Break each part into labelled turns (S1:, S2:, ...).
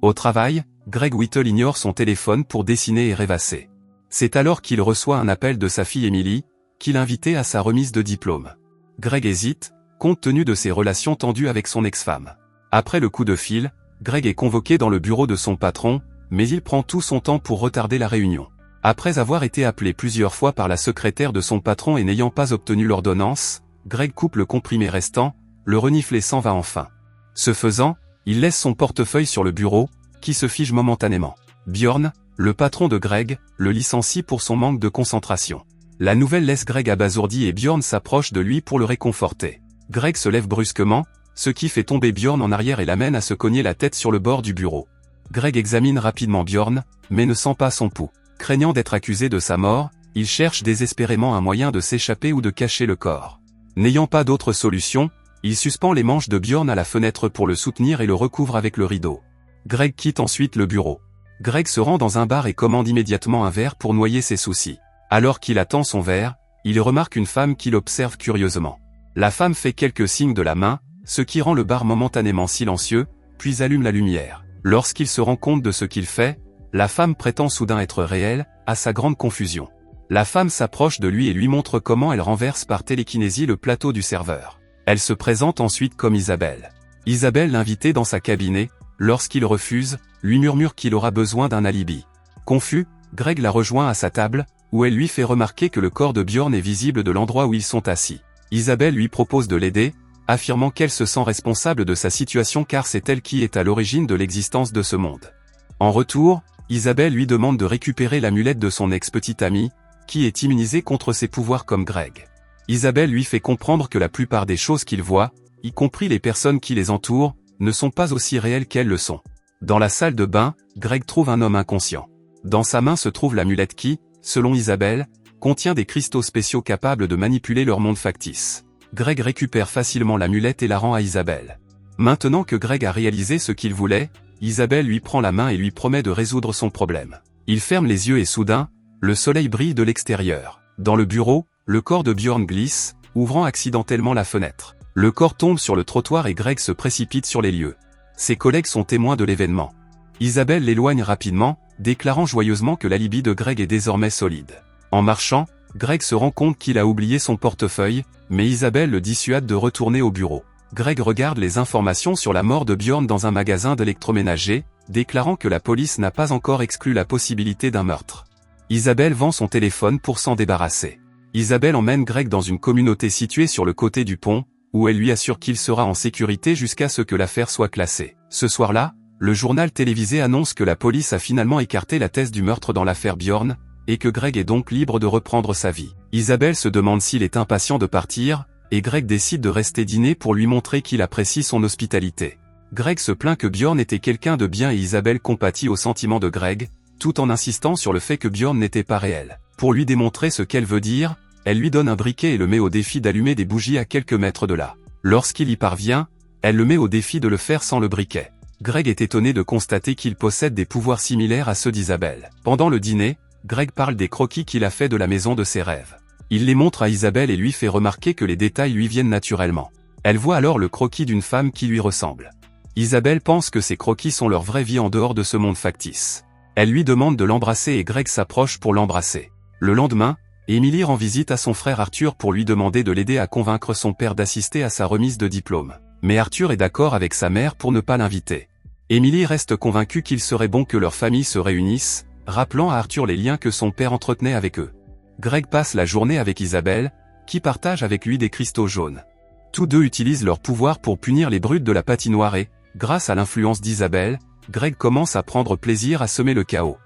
S1: Au travail, Greg Whittle ignore son téléphone pour dessiner et rêvasser. C'est alors qu'il reçoit un appel de sa fille Emily, qui l'invitait à sa remise de diplôme. Greg hésite, compte tenu de ses relations tendues avec son ex-femme. Après le coup de fil, Greg est convoqué dans le bureau de son patron, mais il prend tout son temps pour retarder la réunion. Après avoir été appelé plusieurs fois par la secrétaire de son patron et n'ayant pas obtenu l'ordonnance, Greg coupe le comprimé restant, le renifle et s'en va enfin. Ce faisant, il laisse son portefeuille sur le bureau, qui se fige momentanément. Bjorn, le patron de Greg, le licencie pour son manque de concentration. La nouvelle laisse Greg abasourdi et Bjorn s'approche de lui pour le réconforter. Greg se lève brusquement, ce qui fait tomber Bjorn en arrière et l'amène à se cogner la tête sur le bord du bureau. Greg examine rapidement Bjorn, mais ne sent pas son pouls. Craignant d'être accusé de sa mort, il cherche désespérément un moyen de s'échapper ou de cacher le corps. N'ayant pas d'autre solution, il suspend les manches de Bjorn à la fenêtre pour le soutenir et le recouvre avec le rideau. Greg quitte ensuite le bureau. Greg se rend dans un bar et commande immédiatement un verre pour noyer ses soucis. Alors qu'il attend son verre, il remarque une femme qui l'observe curieusement. La femme fait quelques signes de la main, ce qui rend le bar momentanément silencieux, puis allume la lumière. Lorsqu'il se rend compte de ce qu'il fait, la femme prétend soudain être réelle, à sa grande confusion. La femme s'approche de lui et lui montre comment elle renverse par télékinésie le plateau du serveur. Elle se présente ensuite comme Isabelle. Isabelle l'invitait dans sa cabinet, lorsqu'il refuse, lui murmure qu'il aura besoin d'un alibi. Confus, Greg la rejoint à sa table, où elle lui fait remarquer que le corps de Bjorn est visible de l'endroit où ils sont assis. Isabelle lui propose de l'aider, affirmant qu'elle se sent responsable de sa situation car c'est elle qui est à l'origine de l'existence de ce monde. En retour, Isabelle lui demande de récupérer l'amulette de son ex-petite amie, qui est immunisée contre ses pouvoirs comme Greg. Isabelle lui fait comprendre que la plupart des choses qu'il voit, y compris les personnes qui les entourent, ne sont pas aussi réelles qu'elles le sont. Dans la salle de bain, Greg trouve un homme inconscient. Dans sa main se trouve l'amulette qui, selon Isabelle, contient des cristaux spéciaux capables de manipuler leur monde factice. Greg récupère facilement l'amulette et la rend à Isabelle. Maintenant que Greg a réalisé ce qu'il voulait, Isabelle lui prend la main et lui promet de résoudre son problème. Il ferme les yeux et soudain, le soleil brille de l'extérieur. Dans le bureau, le corps de Bjorn glisse, ouvrant accidentellement la fenêtre. Le corps tombe sur le trottoir et Greg se précipite sur les lieux. Ses collègues sont témoins de l'événement. Isabelle l'éloigne rapidement, déclarant joyeusement que l'alibi de Greg est désormais solide. En marchant, Greg se rend compte qu'il a oublié son portefeuille, mais Isabelle le dissuade de retourner au bureau. Greg regarde les informations sur la mort de Bjorn dans un magasin d'électroménager, déclarant que la police n'a pas encore exclu la possibilité d'un meurtre. Isabelle vend son téléphone pour s'en débarrasser. Isabelle emmène Greg dans une communauté située sur le côté du pont, où elle lui assure qu'il sera en sécurité jusqu'à ce que l'affaire soit classée. Ce soir-là, le journal télévisé annonce que la police a finalement écarté la thèse du meurtre dans l'affaire Bjorn, et que Greg est donc libre de reprendre sa vie. Isabelle se demande s'il est impatient de partir, et Greg décide de rester dîner pour lui montrer qu'il apprécie son hospitalité. Greg se plaint que Bjorn était quelqu'un de bien et Isabelle compatit aux sentiments de Greg, tout en insistant sur le fait que Bjorn n'était pas réel. Pour lui démontrer ce qu'elle veut dire, elle lui donne un briquet et le met au défi d'allumer des bougies à quelques mètres de là. Lorsqu'il y parvient, elle le met au défi de le faire sans le briquet. Greg est étonné de constater qu'il possède des pouvoirs similaires à ceux d'Isabelle. Pendant le dîner, Greg parle des croquis qu'il a fait de la maison de ses rêves. Il les montre à Isabelle et lui fait remarquer que les détails lui viennent naturellement. Elle voit alors le croquis d'une femme qui lui ressemble. Isabelle pense que ces croquis sont leur vraie vie en dehors de ce monde factice. Elle lui demande de l'embrasser et Greg s'approche pour l'embrasser. Le lendemain, Emily rend visite à son frère Arthur pour lui demander de l'aider à convaincre son père d'assister à sa remise de diplôme. Mais Arthur est d'accord avec sa mère pour ne pas l'inviter. Emily reste convaincue qu'il serait bon que leurs familles se réunissent, rappelant à Arthur les liens que son père entretenait avec eux. Greg passe la journée avec Isabelle, qui partage avec lui des cristaux jaunes. Tous deux utilisent leur pouvoir pour punir les brutes de la patinoire et, grâce à l'influence d'Isabelle, Greg commence à prendre plaisir à semer le chaos.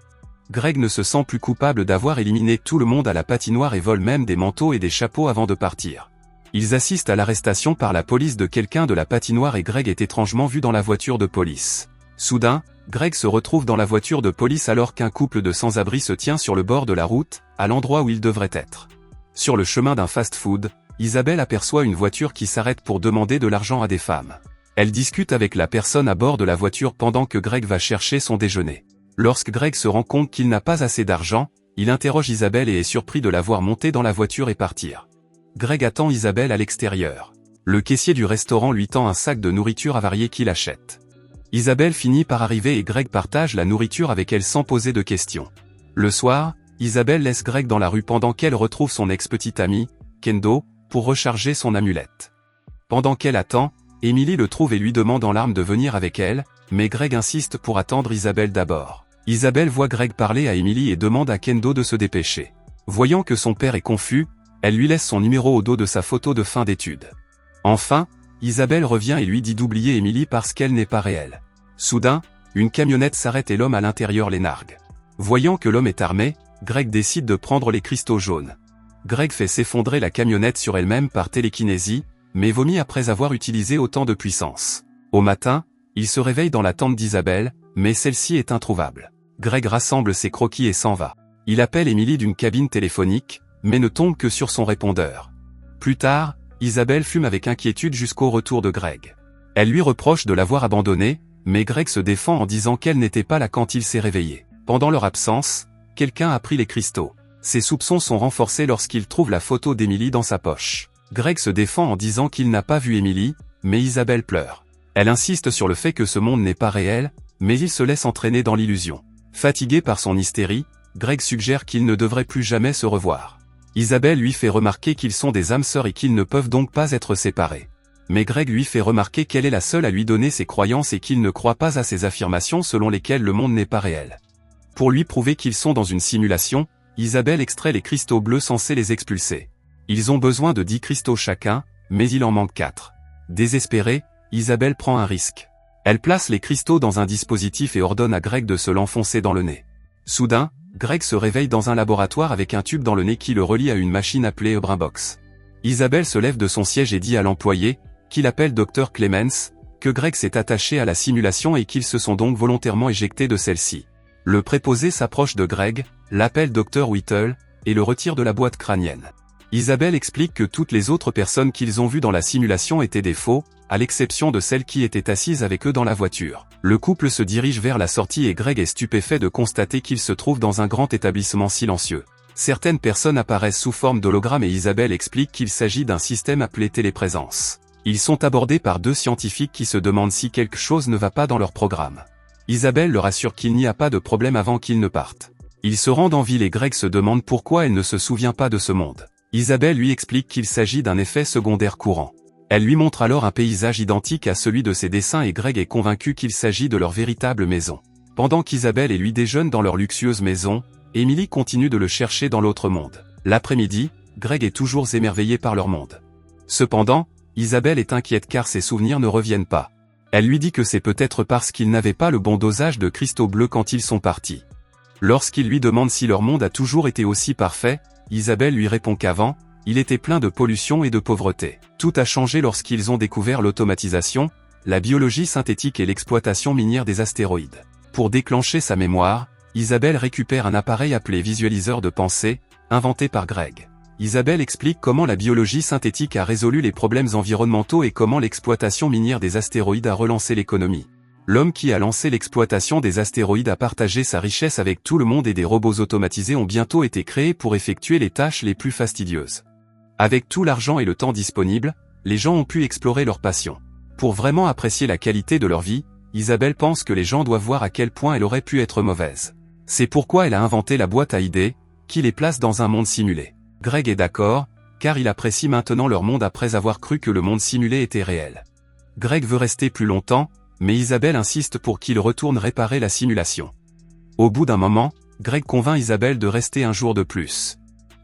S1: Greg ne se sent plus coupable d'avoir éliminé tout le monde à la patinoire et vole même des manteaux et des chapeaux avant de partir. Ils assistent à l'arrestation par la police de quelqu'un de la patinoire et Greg est étrangement vu dans la voiture de police. Soudain, Greg se retrouve dans la voiture de police alors qu'un couple de sans-abri se tient sur le bord de la route, à l'endroit où il devrait être. Sur le chemin d'un fast-food, Isabelle aperçoit une voiture qui s'arrête pour demander de l'argent à des femmes. Elle discute avec la personne à bord de la voiture pendant que Greg va chercher son déjeuner. Lorsque Greg se rend compte qu'il n'a pas assez d'argent, il interroge Isabelle et est surpris de la voir monter dans la voiture et partir. Greg attend Isabelle à l'extérieur. Le caissier du restaurant lui tend un sac de nourriture avariée qu'il achète. Isabelle finit par arriver et Greg partage la nourriture avec elle sans poser de questions. Le soir, Isabelle laisse Greg dans la rue pendant qu'elle retrouve son ex-petit ami, Kendo, pour recharger son amulette. Pendant qu'elle attend, Emily le trouve et lui demande en larmes de venir avec elle, mais Greg insiste pour attendre Isabelle d'abord. Isabelle voit Greg parler à Emily et demande à Kendo de se dépêcher. Voyant que son père est confus, elle lui laisse son numéro au dos de sa photo de fin d'études. Enfin, Isabelle revient et lui dit d'oublier Emily parce qu'elle n'est pas réelle. Soudain, une camionnette s'arrête et l'homme à l'intérieur les nargue. Voyant que l'homme est armé, Greg décide de prendre les cristaux jaunes. Greg fait s'effondrer la camionnette sur elle-même par télékinésie, mais vomit après avoir utilisé autant de puissance. Au matin, il se réveille dans la tente d'Isabelle, mais celle-ci est introuvable. Greg rassemble ses croquis et s'en va. Il appelle Emily d'une cabine téléphonique, mais ne tombe que sur son répondeur. Plus tard, Isabelle fume avec inquiétude jusqu'au retour de Greg. Elle lui reproche de l'avoir abandonné, mais Greg se défend en disant qu'elle n'était pas là quand il s'est réveillé. Pendant leur absence, quelqu'un a pris les cristaux. Ses soupçons sont renforcés lorsqu'il trouve la photo d'Emily dans sa poche. Greg se défend en disant qu'il n'a pas vu Emily, mais Isabelle pleure. Elle insiste sur le fait que ce monde n'est pas réel, mais il se laisse entraîner dans l'illusion. Fatigué par son hystérie, Greg suggère qu'ils ne devraient plus jamais se revoir. Isabelle lui fait remarquer qu'ils sont des âmes sœurs et qu'ils ne peuvent donc pas être séparés. Mais Greg lui fait remarquer qu'elle est la seule à lui donner ses croyances et qu'il ne croit pas à ses affirmations selon lesquelles le monde n'est pas réel. Pour lui prouver qu'ils sont dans une simulation, Isabelle extrait les cristaux bleus censés les expulser. Ils ont besoin de 10 cristaux chacun, mais il en manque 4. Désespérée, Isabelle prend un risque. Elle place les cristaux dans un dispositif et ordonne à Greg de se l'enfoncer dans le nez. Soudain, Greg se réveille dans un laboratoire avec un tube dans le nez qui le relie à une machine appelée Brainbox. Isabelle se lève de son siège et dit à l'employé, qu'il appelle Dr Clemens, que Greg s'est attaché à la simulation et qu'ils se sont donc volontairement éjectés de celle-ci. Le préposé s'approche de Greg, l'appelle Dr Whittle, et le retire de la boîte crânienne. Isabelle explique que toutes les autres personnes qu'ils ont vues dans la simulation étaient des faux, à l'exception de celle qui était assise avec eux dans la voiture. Le couple se dirige vers la sortie et Greg est stupéfait de constater qu'il se trouve dans un grand établissement silencieux. Certaines personnes apparaissent sous forme d'hologramme et Isabelle explique qu'il s'agit d'un système appelé téléprésence. Ils sont abordés par 2 scientifiques qui se demandent si quelque chose ne va pas dans leur programme. Isabelle leur assure qu'il n'y a pas de problème avant qu'ils ne partent. Ils se rendent en ville et Greg se demande pourquoi elle ne se souvient pas de ce monde. Isabelle lui explique qu'il s'agit d'un effet secondaire courant. Elle lui montre alors un paysage identique à celui de ses dessins et Greg est convaincu qu'il s'agit de leur véritable maison. Pendant qu'Isabelle et lui déjeunent dans leur luxueuse maison, Emily continue de le chercher dans l'autre monde. L'après-midi, Greg est toujours émerveillé par leur monde. Cependant, Isabelle est inquiète car ses souvenirs ne reviennent pas. Elle lui dit que c'est peut-être parce qu'ils n'avaient pas le bon dosage de cristaux bleus quand ils sont partis. Lorsqu'il lui demande si leur monde a toujours été aussi parfait, Isabelle lui répond qu'avant, il était plein de pollution et de pauvreté. Tout a changé lorsqu'ils ont découvert l'automatisation, la biologie synthétique et l'exploitation minière des astéroïdes. Pour déclencher sa mémoire, Isabelle récupère un appareil appelé visualiseur de pensée, inventé par Greg. Isabelle explique comment la biologie synthétique a résolu les problèmes environnementaux et comment l'exploitation minière des astéroïdes a relancé l'économie. L'homme qui a lancé l'exploitation des astéroïdes a partagé sa richesse avec tout le monde et des robots automatisés ont bientôt été créés pour effectuer les tâches les plus fastidieuses. Avec tout l'argent et le temps disponible, les gens ont pu explorer leur passion. Pour vraiment apprécier la qualité de leur vie, Isabelle pense que les gens doivent voir à quel point elle aurait pu être mauvaise. C'est pourquoi elle a inventé la boîte à idées, qui les place dans un monde simulé. Greg est d'accord, car il apprécie maintenant leur monde après avoir cru que le monde simulé était réel. Greg veut rester plus longtemps, mais Isabelle insiste pour qu'il retourne réparer la simulation. Au bout d'un moment, Greg convainc Isabelle de rester un jour de plus.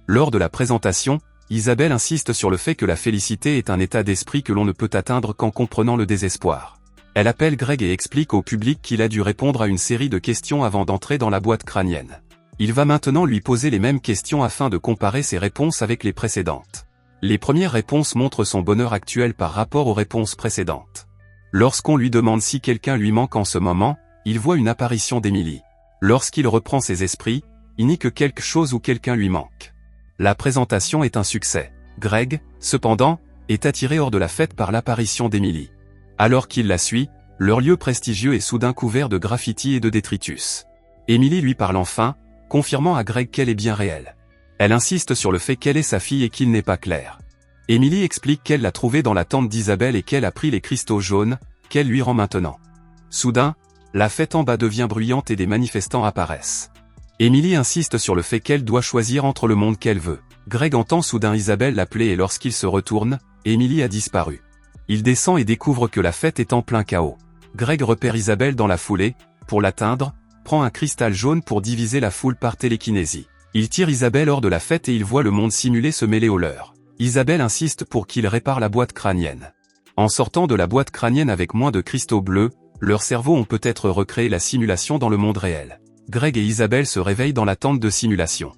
S1: Lors de la présentation, Isabelle insiste sur le fait que la félicité est un état d'esprit que l'on ne peut atteindre qu'en comprenant le désespoir. Elle appelle Greg et explique au public qu'il a dû répondre à une série de questions avant d'entrer dans la boîte crânienne. Il va maintenant lui poser les mêmes questions afin de comparer ses réponses avec les précédentes. Les premières réponses montrent son bonheur actuel par rapport aux réponses précédentes. Lorsqu'on lui demande si quelqu'un lui manque en ce moment, il voit une apparition d'Emily. Lorsqu'il reprend ses esprits, il nie que quelque chose ou quelqu'un lui manque. La présentation est un succès. Greg, cependant, est attiré hors de la fête par l'apparition d'Emily. Alors qu'il la suit, leur lieu prestigieux est soudain couvert de graffitis et de détritus. Emily lui parle enfin, confirmant à Greg qu'elle est bien réelle. Elle insiste sur le fait qu'elle est sa fille et qu'il n'est pas clair. Emily explique qu'elle l'a trouvée dans la tente d'Isabelle et qu'elle a pris les cristaux jaunes, qu'elle lui rend maintenant. Soudain, la fête en bas devient bruyante et des manifestants apparaissent. Emily insiste sur le fait qu'elle doit choisir entre le monde qu'elle veut. Greg entend soudain Isabelle l'appeler et lorsqu'il se retourne, Emily a disparu. Il descend et découvre que la fête est en plein chaos. Greg repère Isabelle dans la foulée, pour l'atteindre, prend un cristal jaune pour diviser la foule par télékinésie. Il tire Isabelle hors de la fête et il voit le monde simulé se mêler au leur. Isabelle insiste pour qu'il répare la boîte crânienne. En sortant de la boîte crânienne avec moins de cristaux bleus, leurs cerveaux ont peut-être recréé la simulation dans le monde réel. Greg et Isabelle se réveillent dans la tente de simulation.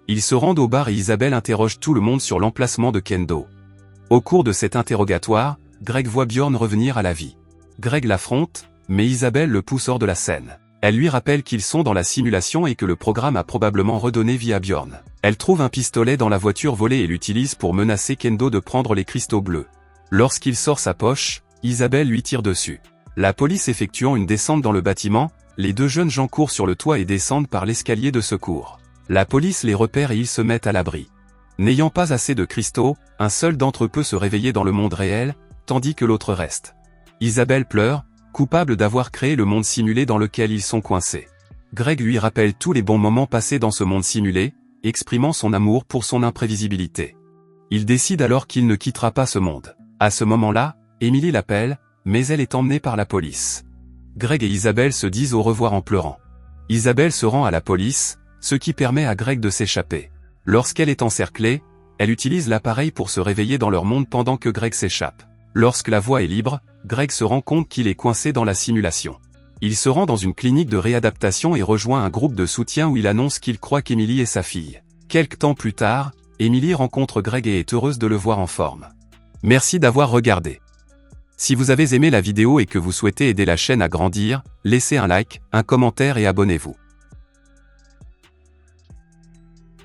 S1: Ils se rendent au bar et Isabelle interroge tout le monde sur l'emplacement de Kendo. Au cours de cet interrogatoire, Greg voit Bjorn revenir à la vie. Greg l'affronte, mais Isabelle le pousse hors de la scène. Elle lui rappelle qu'ils sont dans la simulation et que le programme a probablement redonné vie à Bjorn. Elle trouve un pistolet dans la voiture volée et l'utilise pour menacer Kendo de prendre les cristaux bleus. Lorsqu'il sort sa poche, Isabelle lui tire dessus. La police effectuant une descente dans le bâtiment, les deux jeunes gens courent sur le toit et descendent par l'escalier de secours. La police les repère et ils se mettent à l'abri. N'ayant pas assez de cristaux, un seul d'entre eux peut se réveiller dans le monde réel, tandis que l'autre reste. Isabelle pleure, coupable d'avoir créé le monde simulé dans lequel ils sont coincés. Greg lui rappelle tous les bons moments passés dans ce monde simulé, exprimant son amour pour son imprévisibilité. Il décide alors qu'il ne quittera pas ce monde. À ce moment-là, Emily l'appelle, mais elle est emmenée par la police. Greg et Isabelle se disent au revoir en pleurant. Isabelle se rend à la police, ce qui permet à Greg de s'échapper. Lorsqu'elle est encerclée, elle utilise l'appareil pour se réveiller dans leur monde pendant que Greg s'échappe. Lorsque la voie est libre, Greg se rend compte qu'il est coincé dans la simulation. Il se rend dans une clinique de réadaptation et rejoint un groupe de soutien où il annonce qu'il croit qu'Emily est sa fille. Quelque temps plus tard, Emily rencontre Greg et est heureuse de le voir en forme. Merci d'avoir regardé. Si vous avez aimé la vidéo et que vous souhaitez aider la chaîne à grandir, laissez un like, un commentaire et abonnez-vous.